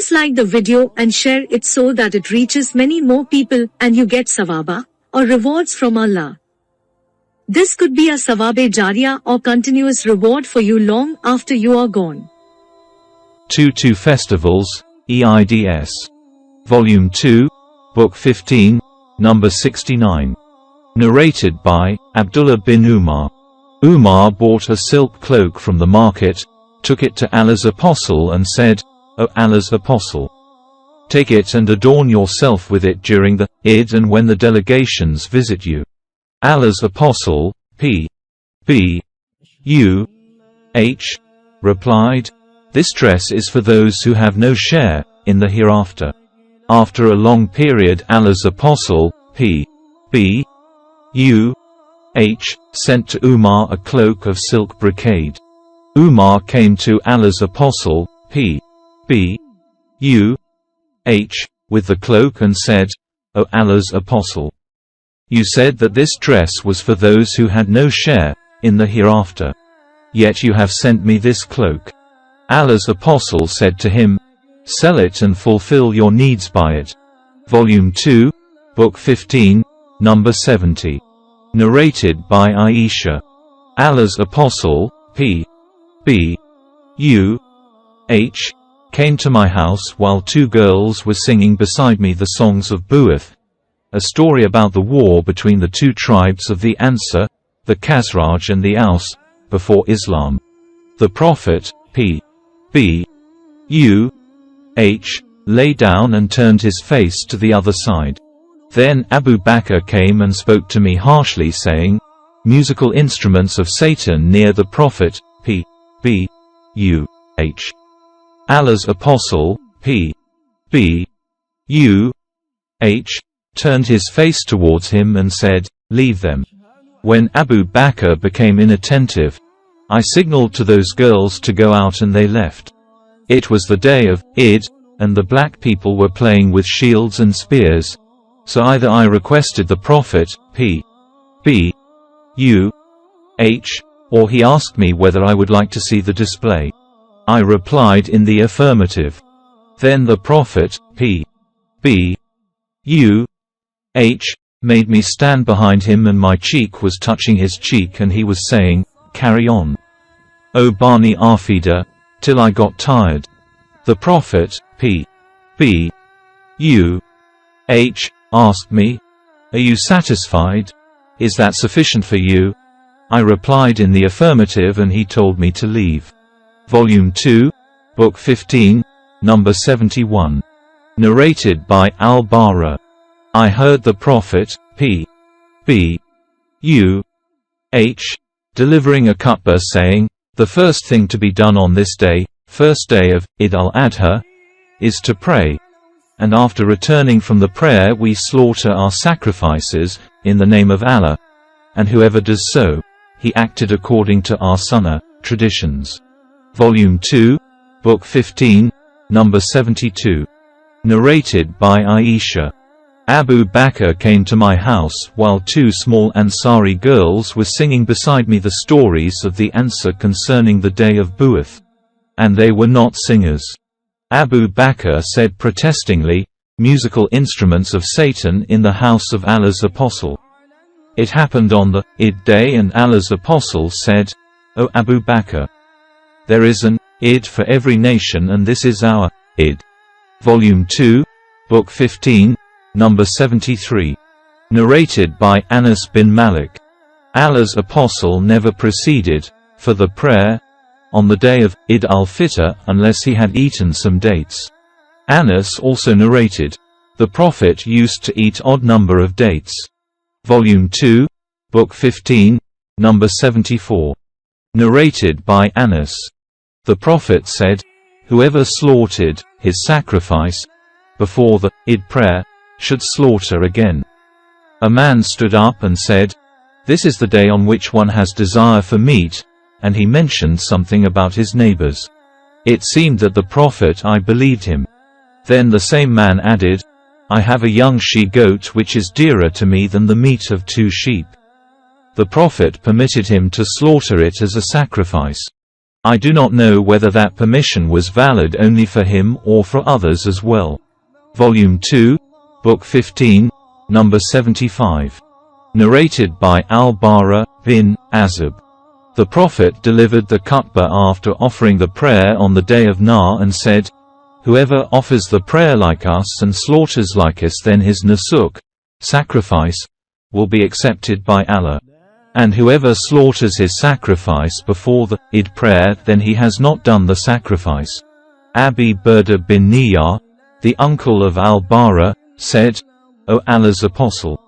Please like the video and share it so that it reaches many more people and you get sawaba, or rewards from Allah. This could be a sawabe jariyah or continuous reward for you long after you are gone. 2 Festivals, Eids. Volume 2, Book 15, Number 69. Narrated by Abdullah bin Umar. Umar bought a silk cloak from the market, took it to Allah's Apostle and said, "O Allah's Apostle, take it and adorn yourself with it during the Eid and when the delegations visit you." Allah's Apostle, P.B.U.H., replied, "This dress is for those who have no share in the hereafter." After a long period, Allah's Apostle, P.B.U.H., sent to Umar a cloak of silk brocade. Umar came to Allah's Apostle, P.B.U.H., with the cloak and said, "O Allah's Apostle, you said that this dress was for those who had no share in the hereafter. Yet you have sent me this cloak." Allah's Apostle said to him, "Sell it and fulfill your needs by it." Volume 2, Book 15, Number 70. Narrated by Aisha. Allah's Apostle, P.B.U.H., came to my house while 2 girls were singing beside me the songs of Bu'ath, a story about the war between the 2 tribes of the Ansar, the Khazraj and the Aus, before Islam. The Prophet, P.B.U.H., lay down and turned his face to the other side. Then Abu Bakr came and spoke to me harshly, saying, "Musical instruments of Satan near the Prophet, P.B.U.H." Allah's Apostle, P.B.U.H., turned his face towards him and said, "Leave them." When Abu Bakr became inattentive, I signaled to those girls to go out and they left. It was the day of Eid, and the black people were playing with shields and spears, so either I requested the Prophet, P.B.U.H., or he asked me whether I would like to see the display. I replied in the affirmative. Then the Prophet, P.B.U.H., made me stand behind him and my cheek was touching his cheek and he was saying, "Carry on, O Bani Afida," till I got tired. The Prophet, P.B.U.H., asked me, "Are you satisfied? Is that sufficient for you?" I replied in the affirmative and he told me to leave. Volume 2, Book 15, Number 71. Narrated by Al-Bara. I heard the Prophet, P.B.U.H., delivering a khutbah saying, "The first thing to be done on this day, first day of Eid al-Adha, is to pray. And after returning from the prayer we slaughter our sacrifices, in the name of Allah. And whoever does so, he acted according to our sunnah, traditions." Volume 2, Book 15, Number 72. Narrated by Aisha. Abu Bakr came to my house while 2 small Ansari girls were singing beside me the stories of the Ansar concerning the day of Bu'ath. And they were not singers. Abu Bakr said protestingly, "Musical instruments of Satan in the house of Allah's Apostle." It happened on the Eid day and Allah's Apostle said, "O Abu Bakr, there is an Eid for every nation and this is our Eid." Volume 2, Book 15, Number 73. Narrated by Anas bin Malik. Allah's Apostle never proceeded, for the prayer, on the day of Eid al-Fitr unless he had eaten some dates. Anas also narrated, "The Prophet used to eat odd number of dates." Volume 2, Book 15, Number 74. Narrated by Anas. The Prophet said, "Whoever slaughtered his sacrifice before the Eid prayer should slaughter again." A man stood up and said, "This is the day on which one has desire for meat," and he mentioned something about his neighbors. It seemed that the Prophet I believed him. Then the same man added, "I have a young she-goat which is dearer to me than the meat of 2 sheep." The Prophet permitted him to slaughter it as a sacrifice. I do not know whether that permission was valid only for him or for others as well. Volume 2, Book 15, number 75. Narrated by Al-Bara bin Azib. The Prophet delivered the khutbah after offering the prayer on the day of Nahr and said, "Whoever offers the prayer like us and slaughters like us, then his nusuk, sacrifice, will be accepted by Allah. And whoever slaughters his sacrifice before the Eid prayer, then he has not done the sacrifice." Abi Burda bin Niyar, the uncle of Al-Bara, said, "O Allah's Apostle,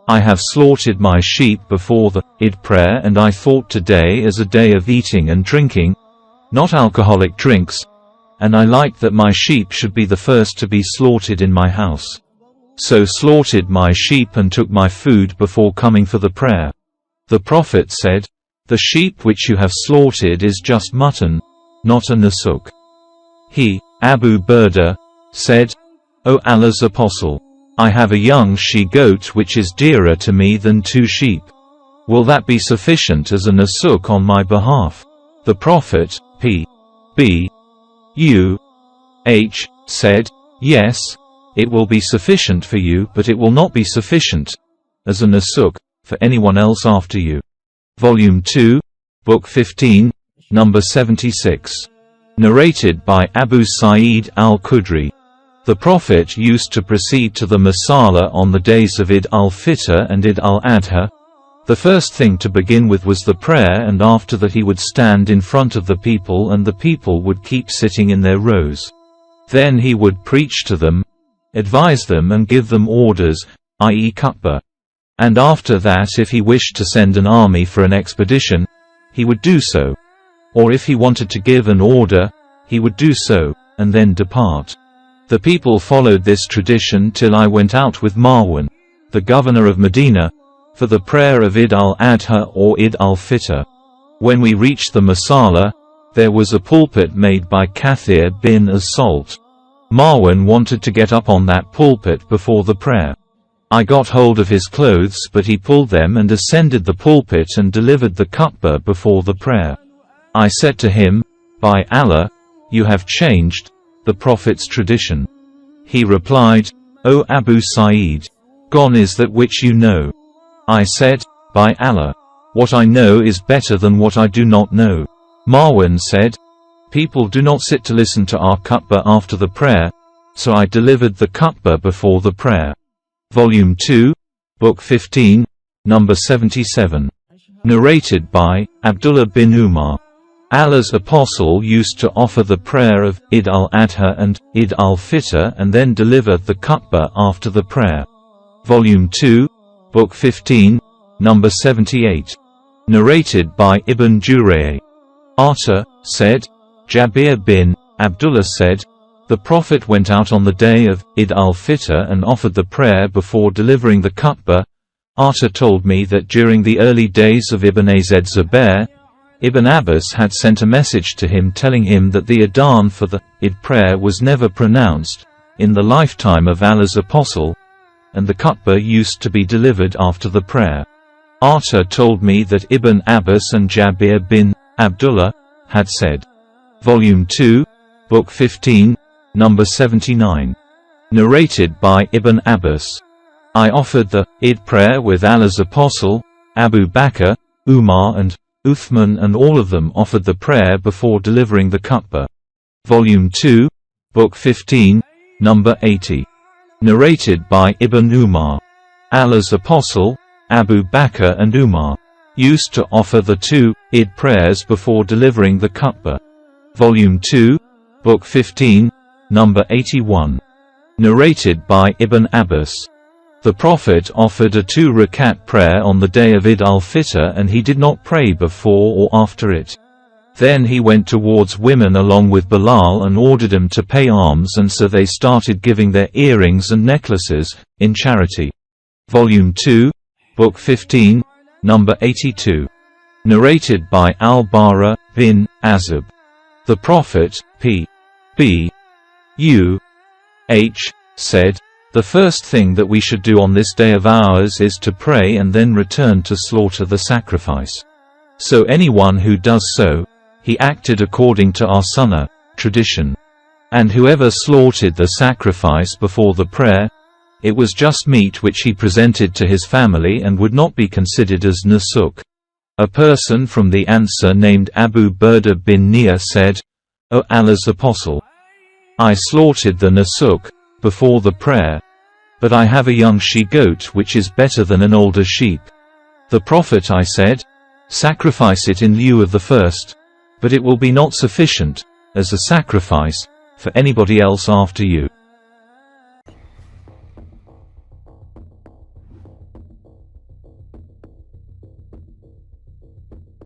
I have slaughtered my sheep before the Eid prayer, and I thought today as a day of eating and drinking, not alcoholic drinks, and I liked that my sheep should be the first to be slaughtered in my house. So slaughtered my sheep and took my food before coming for the prayer." The Prophet said, "The sheep which you have slaughtered is just mutton, not a nusuk." He, Abu Burda, said, "O Allah's Apostle, I have a young she-goat which is dearer to me than 2 sheep. Will that be sufficient as a nusuk on my behalf?" The Prophet, P.B. U.H., said, "Yes, it will be sufficient for you, but it will not be sufficient as a nusuk for anyone else after you." Volume 2, Book 15, number 76. Narrated by Abu Sa'id al-Khudri. The Prophet used to proceed to the Masala on the days of Eid al-Fitr and Eid al-Adha. The first thing to begin with was the prayer, and after that he would stand in front of the people and the people would keep sitting in their rows. Then he would preach to them, advise them and give them orders, i.e. khutbah. And after that, if he wished to send an army for an expedition, he would do so. Or if he wanted to give an order, he would do so, and then depart. The people followed this tradition till I went out with Marwan, the governor of Medina, for the prayer of Eid al-Adha or Eid al-Fitr. When we reached the Masala, there was a pulpit made by Kathir bin as-Salt. Marwan wanted to get up on that pulpit before the prayer. I got hold of his clothes, but he pulled them and ascended the pulpit and delivered the khutbah before the prayer. I said to him, "By Allah, you have changed the Prophet's tradition." He replied, "O Abu Sa'id, gone is that which you know." I said, "By Allah, what I know is better than what I do not know." Marwan said, "People do not sit to listen to our khutbah after the prayer, so I delivered the khutbah before the prayer." Volume 2, Book 15, number 77. Narrated by Abdullah bin Umar. Allah's Apostle used to offer the prayer of Eid al-Adha and Eid al-Fitr and then deliver the khutbah after the prayer. Volume 2, Book 15, number 78. Narrated by Ibn Jurayj. Ata said, Jabir bin Abdullah said, "The Prophet went out on the day of Eid al-Fitr and offered the prayer before delivering the khutbah. Ata told me that during the early days of Ibn Azad Zubair, Ibn Abbas had sent a message to him telling him that the adhan for the Eid prayer was never pronounced in the lifetime of Allah's Apostle, and the khutbah used to be delivered after the prayer. Ata told me that Ibn Abbas and Jabir bin Abdullah had said." Volume 2, Book 15, number 79. Narrated by Ibn Abbas. I offered the Eid prayer with Allah's Apostle, Abu Bakr, Umar and Uthman, and all of them offered the prayer before delivering the khutbah. Volume 2, Book 15, number 80. Narrated by Ibn Umar. Allah's Apostle, Abu Bakr and Umar, used to offer the 2 Eid prayers before delivering the khutbah. Volume 2, Book 15, number 81. Narrated by Ibn Abbas. The Prophet offered a 2-rakat prayer on the day of Eid al-Fitr and he did not pray before or after it. Then he went towards women along with Bilal and ordered them to pay alms, and so they started giving their earrings and necklaces in charity. Volume 2, Book 15, number 82. Narrated by Al-Bara bin Azib. The Prophet, P.B. U.H., said, "The first thing that we should do on this day of ours is to pray and then return to slaughter the sacrifice. So anyone who does so, he acted according to our sunnah, tradition. And whoever slaughtered the sacrifice before the prayer, it was just meat which he presented to his family and would not be considered as nusuk. A person from the Ansar named Abu Burda bin Nia said, O Allah's Apostle, I slaughtered the nusuk before the prayer, but I have a young she-goat which is better than an older sheep. The Prophet, I said, sacrifice it in lieu of the first, but it will be not sufficient as a sacrifice for anybody else after you.